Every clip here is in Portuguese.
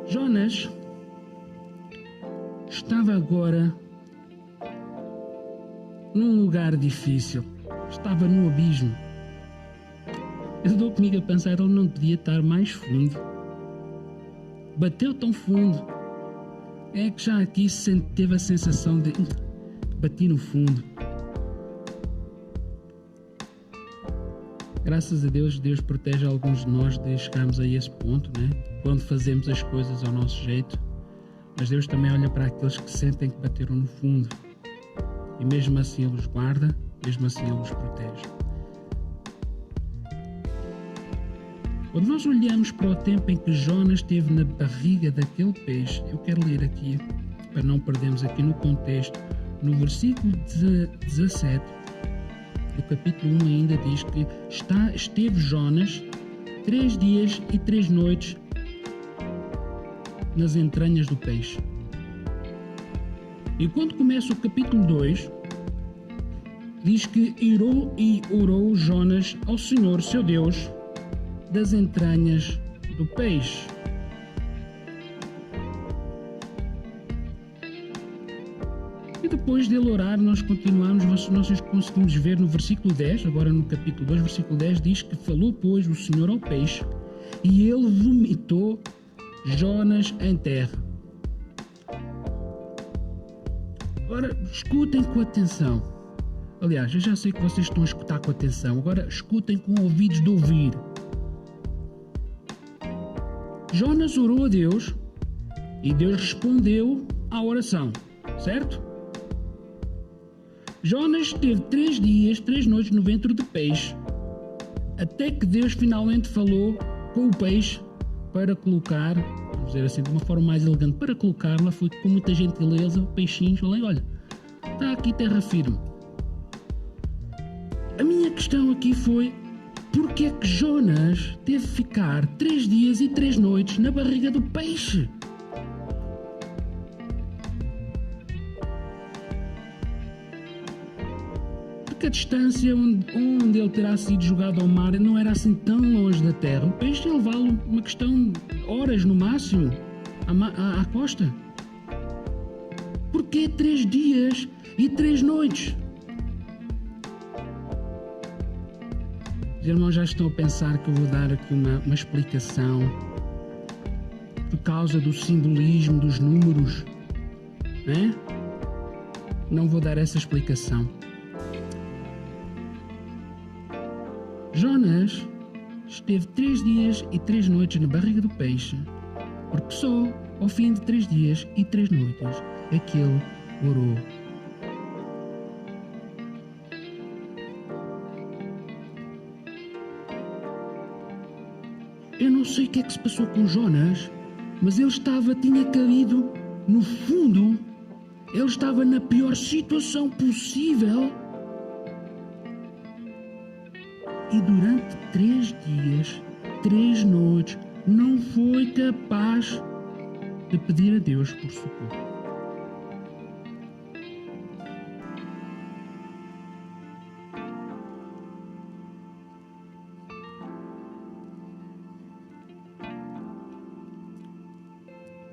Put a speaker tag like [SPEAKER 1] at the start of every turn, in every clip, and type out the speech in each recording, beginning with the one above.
[SPEAKER 1] Jonas estava agora num lugar difícil, estava no abismo. Eu dou comigo a pensar, ele não podia estar mais fundo. Bateu tão fundo. É que já aqui teve a sensação de bati no fundo. Graças a Deus, Deus protege alguns de nós de chegarmos a esse ponto, né? Quando fazemos as coisas ao nosso jeito. Mas Deus também olha para aqueles que sentem que bateram no fundo. E mesmo assim Ele os guarda, mesmo assim Ele os protege. Quando nós olhamos para o tempo em que Jonas esteve na barriga daquele peixe, eu quero ler aqui, para não perdermos aqui no contexto, no versículo 17, do capítulo 1 ainda diz que esteve Jonas 3 dias e 3 noites nas entranhas do peixe. E quando começa o capítulo 2, diz que orou Jonas ao Senhor, seu Deus, das entranhas do peixe. E depois dele orar, nós continuamos, nós conseguimos ver no versículo 10, agora no capítulo 2, versículo 10, diz que falou, pois, o Senhor ao peixe, e ele vomitou Jonas em terra. Agora, escutem com atenção. Aliás, eu já sei que vocês estão a escutar com atenção, agora escutem com ouvidos de ouvir. Jonas orou a Deus e Deus respondeu à oração, certo? Jonas teve 3 dias, 3 noites no ventre do peixe, até que Deus finalmente falou com o peixe para colocar, vamos dizer assim, de uma forma mais elegante, para colocar lá, foi com muita gentileza, peixinhos, falei, olha, está aqui terra firme. A minha questão aqui foi, porque é que Jonas teve de ficar 3 dias e 3 noites na barriga do peixe? Porque a distância onde ele terá sido jogado ao mar não era assim tão longe da terra. O peixe ia levá-lo uma questão de horas no máximo à costa. Porquê 3 dias e 3 noites? Os irmãos já estão a pensar que eu vou dar aqui uma explicação por causa do simbolismo dos números, né? Não vou dar essa explicação. Jonas esteve 3 dias e 3 noites na barriga do peixe, porque só ao fim de 3 dias e 3 noites é que ele orou. Eu não sei o que é que se passou com Jonas, mas ele tinha caído no fundo, ele estava na pior situação possível. E durante 3 dias, 3 noites, não foi capaz de pedir a Deus por socorro.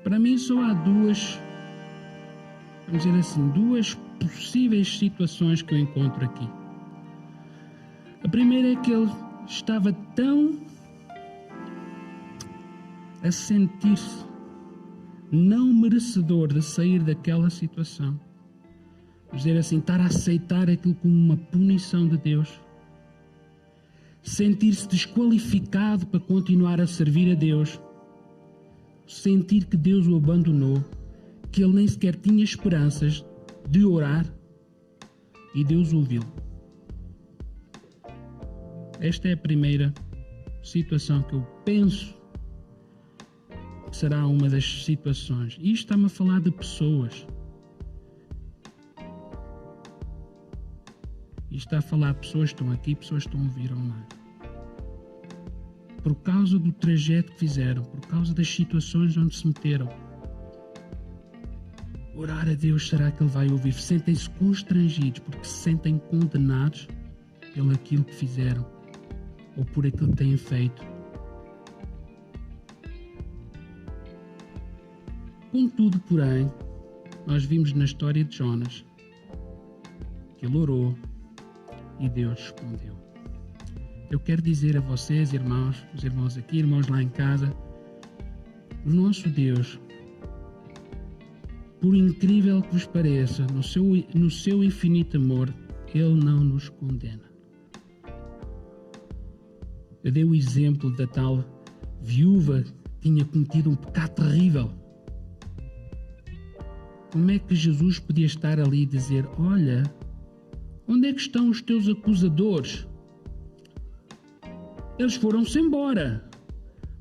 [SPEAKER 1] Para mim só há duas possíveis situações que eu encontro aqui. A primeira é que ele estava tão a sentir-se não merecedor de sair daquela situação. Vamos dizer assim, estar a aceitar aquilo como uma punição de Deus. Sentir-se desqualificado para continuar a servir a Deus. Sentir que Deus o abandonou, que ele nem sequer tinha esperanças de orar e Deus o ouviu. Esta é a primeira situação que eu penso que será uma das situações. E isto está-me a falar de pessoas. Isto está a falar de pessoas que estão aqui, pessoas que estão a ouvir online. Por causa do trajeto que fizeram, por causa das situações onde se meteram. Orar a Deus, será que Ele vai ouvir? Sentem-se constrangidos porque se sentem condenados pelo aquilo que fizeram ou por aquilo que têm feito. Contudo, porém, nós vimos na história de Jonas que ele orou e Deus respondeu. Eu quero dizer a vocês, irmãos, os irmãos aqui, irmãos lá em casa, o nosso Deus, por incrível que vos pareça, no seu infinito amor, Ele não nos condena. Eu dei o exemplo da tal viúva que tinha cometido um pecado terrível. Como é que Jesus podia estar ali e dizer, olha, onde é que estão os teus acusadores? Eles foram-se embora,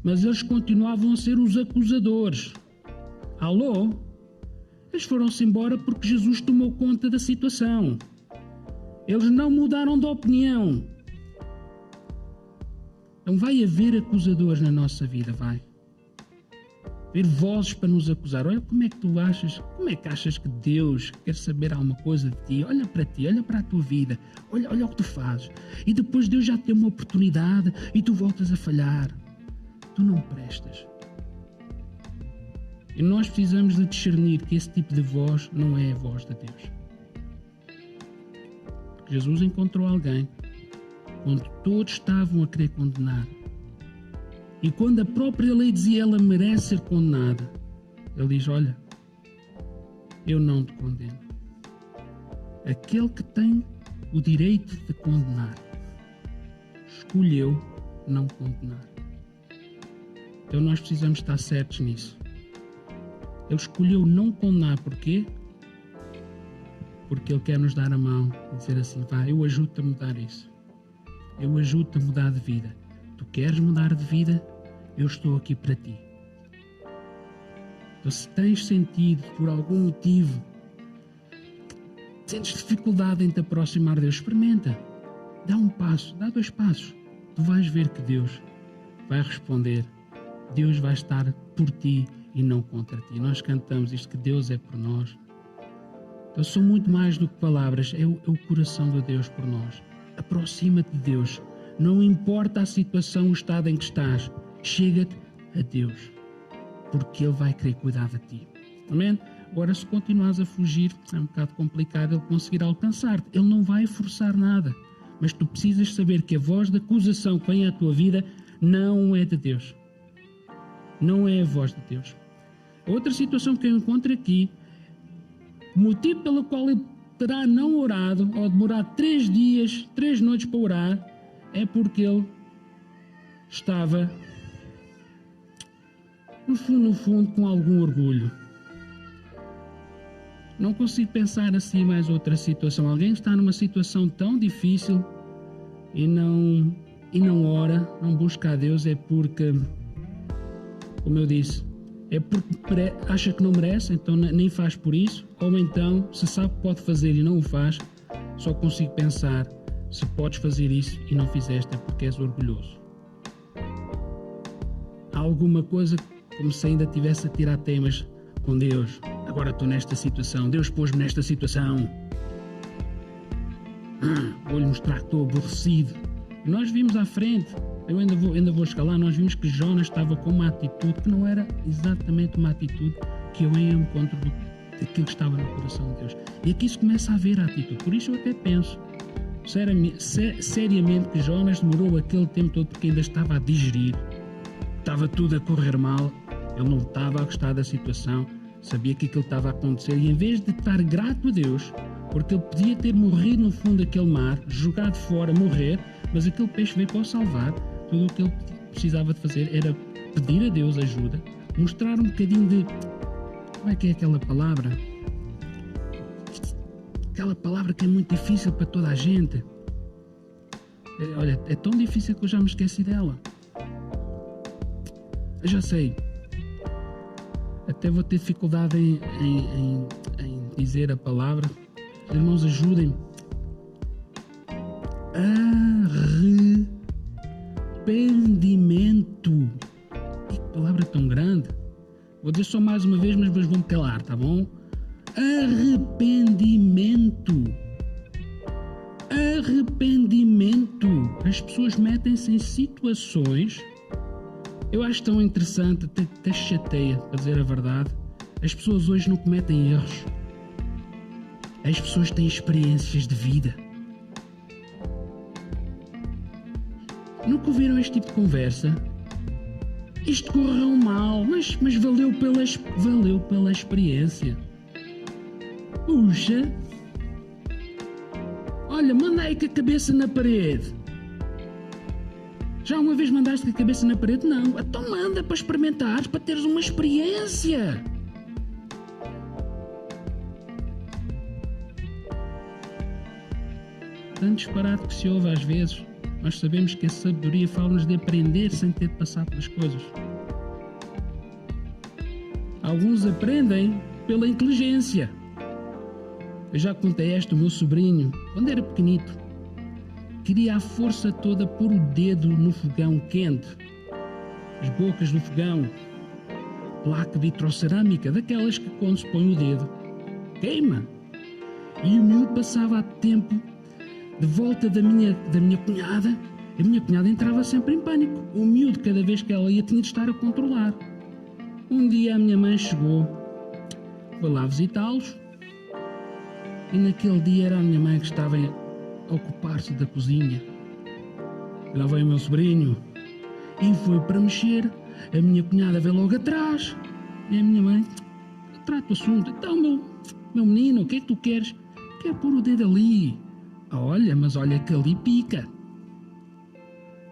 [SPEAKER 1] mas eles continuavam a ser os acusadores. Alô? Eles foram-se embora porque Jesus tomou conta da situação. Eles não mudaram de opinião. Então vai haver acusadores na nossa vida, vai. Haver vozes para nos acusar. Olha, como é que achas que Deus quer saber alguma coisa de ti? Olha para ti, olha para a tua vida, olha o que tu fazes. E depois Deus já te deu uma oportunidade e tu voltas a falhar. Tu não prestas. E nós precisamos de discernir que esse tipo de voz não é a voz de Deus. Porque Jesus encontrou alguém quando todos estavam a querer condenar. E quando a própria lei dizia ela merece ser condenada, ele diz, olha, eu não te condeno. Aquele que tem o direito de condenar, escolheu não condenar. Então nós precisamos estar certos nisso. Ele escolheu não condenar, porquê? Porque Ele quer nos dar a mão e dizer assim, vai, eu ajudo-te a mudar isso. Eu ajudo-te a mudar de vida. Tu queres mudar de vida? Eu estou aqui para ti. Então, se tens sentido, por algum motivo, sentes dificuldade em te aproximar de Deus, experimenta. Dá um passo, dá 2 passos. Tu vais ver que Deus vai responder. Deus vai estar por ti e não contra ti. Nós cantamos isto, que Deus é por nós. Então, são muito mais do que palavras. É o coração de Deus por nós. Aproxima-te de Deus. Não importa a situação, o estado em que estás. Chega-te a Deus, porque Ele vai querer cuidar de ti. Amém? Agora, se continuares a fugir, é um bocado complicado Ele conseguir alcançar-te. Ele não vai forçar nada, mas tu precisas saber que a voz de acusação que vem à tua vida não é de Deus. Não é a voz de Deus. A outra situação que eu encontro aqui, o motivo pelo qual ele terá não orado, ou demorado 3 dias, 3 noites para orar, é porque ele estava no fundo, com algum orgulho. Não consigo pensar assim mais outra situação. Alguém está numa situação tão difícil e não ora, não busca a Deus, é porque, como eu disse, é porque acha que não merece, então nem faz por isso, ou então, se sabe que pode fazer e não o faz, só consigo pensar, se podes fazer isso e não fizeste é porque és orgulhoso. Há alguma coisa como se ainda estivesse a tirar temas com Deus. Agora estou nesta situação, Deus pôs-me nesta situação. Vou-lhe mostrar que estou aborrecido. Nós vimos à frente, eu ainda vou chegar lá, nós vimos que Jonas estava com uma atitude que não era exatamente uma atitude que eu ia ao encontro daquilo que estava no coração de Deus. E aqui se começa a ver a atitude. Por isso eu até penso seriamente que Jonas demorou aquele tempo todo porque ainda estava a digerir. Estava tudo a correr mal, ele não estava a gostar da situação, sabia que aquilo estava a acontecer e em vez de estar grato a Deus, porque ele podia ter morrido no fundo daquele mar, jogado fora, morrer, mas aquele peixe veio para o salvar, tudo o que ele precisava de fazer era pedir a Deus ajuda, mostrar um bocadinho de... Como é que é aquela palavra? Aquela palavra que é muito difícil para toda a gente. Olha, é tão difícil que eu já me esqueci dela. Eu já sei. Até vou ter dificuldade em dizer a palavra. Os irmãos, ajudem-me. Arrependimento. Que palavra tão grande. Vou dizer só mais uma vez, mas depois vou-me calar, tá bom? Arrependimento. Arrependimento. As pessoas metem-se em situações... Eu acho tão interessante, até chateia, para dizer a verdade, As pessoas hoje não cometem erros. As pessoas têm experiências de vida. Nunca ouviram este tipo de conversa? Isto correu mal, mas valeu pela experiência. Puxa! Olha, manda aí com a cabeça na parede. Já uma vez mandaste com a cabeça na parede? Não. Então manda para experimentares, para teres uma experiência. Tanto disparate que se ouve às vezes. Nós sabemos que a sabedoria fala-nos de aprender sem ter de passar pelas coisas. Alguns aprendem pela inteligência. Eu já contei esta, o meu sobrinho, quando era pequenito, queria à força toda pôr o dedo no fogão quente. As bocas do fogão, placa vitrocerâmica, daquelas que quando se põe o dedo, queima. E o miúdo passava tempo de volta da minha cunhada. A minha cunhada entrava sempre em pânico. O miúdo, cada vez que ela ia, tinha de estar a controlar. Um dia a minha mãe chegou, foi lá visitá-los, e naquele dia era a minha mãe que estava a ocupar-se da cozinha. Lá veio o meu sobrinho e foi para mexer. A minha cunhada veio logo atrás. E a minha mãe trata o assunto. Então, meu menino, o que é que tu queres? Quer pôr o dedo ali. Olha, mas olha que ali pica.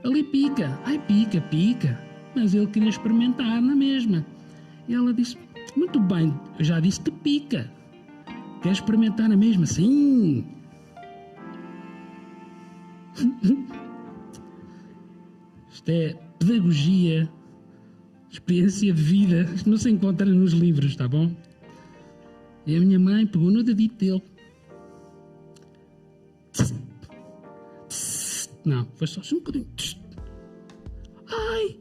[SPEAKER 1] Ali pica. Ai, pica. Mas ele queria experimentar na mesma. E ela disse, muito bem, eu já disse que pica. Quer experimentar na mesma? Sim. Isto é pedagogia, experiência de vida. Isto não se encontra nos livros, tá bom? E a minha mãe pegou no dedito dele. Não, foi só assim um bocadinho. Ai,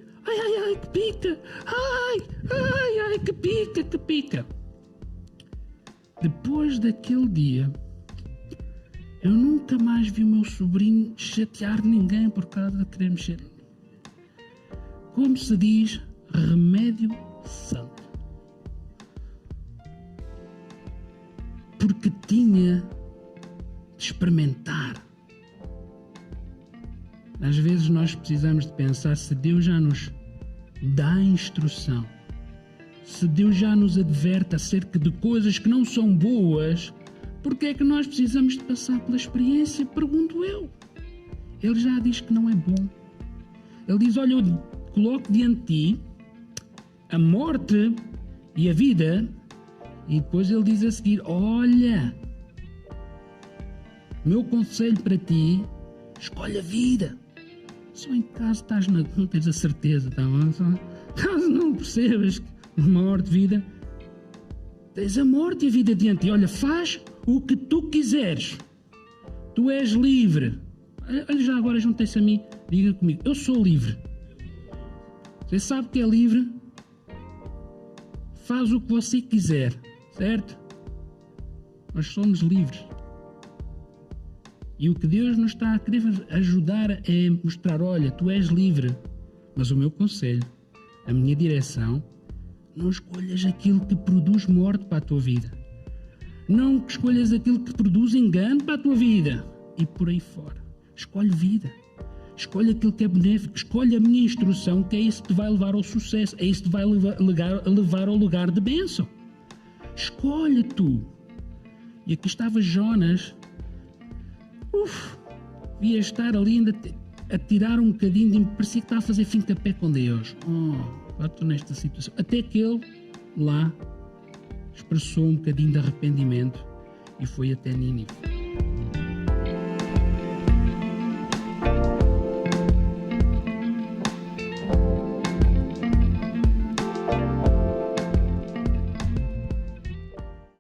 [SPEAKER 1] que pica. Ai, que pica. Depois daquele dia, eu nunca mais vi o meu sobrinho chatear ninguém por causa de querer mexer. Como se diz, remédio santo. Porque tinha de experimentar. Às vezes nós precisamos de pensar se Deus já nos dá instrução, se Deus já nos adverte acerca de coisas que não são boas, porque é que nós precisamos de passar pela experiência? Pergunto eu. Ele já diz que não é bom. Ele diz, olha, eu coloco diante de ti a morte e a vida, e depois ele diz a seguir, olha, meu conselho para ti, escolhe a vida. Só em caso não tens a certeza, tá bom? Caso não percebas que morte, vida, tens a morte e a vida diante de ti. Olha, faz o que tu quiseres. Tu és livre. Olha, já agora juntem-se a mim, diga comigo, eu sou livre. Você sabe que é livre? Faz o que você quiser, certo? Nós somos livres. E o que Deus nos está a querer ajudar é mostrar, olha, tu és livre, mas o meu conselho, a minha direção, não escolhas aquilo que produz morte para a tua vida. Não escolhas aquilo que produz engano para a tua vida. E por aí fora. Escolhe vida. Escolhe aquilo que é benéfico. Escolhe a minha instrução, que é isso que te vai levar ao sucesso. É isso que te vai levar ao lugar de bênção. Escolhe tu. E aqui estava Jonas. Devia estar ali ainda a tirar um bocadinho de... Parecia que estava a fazer fim-de-pé com Deus. Agora estou nesta situação. Até que ele, lá, expressou um bocadinho de arrependimento e foi até Nínive.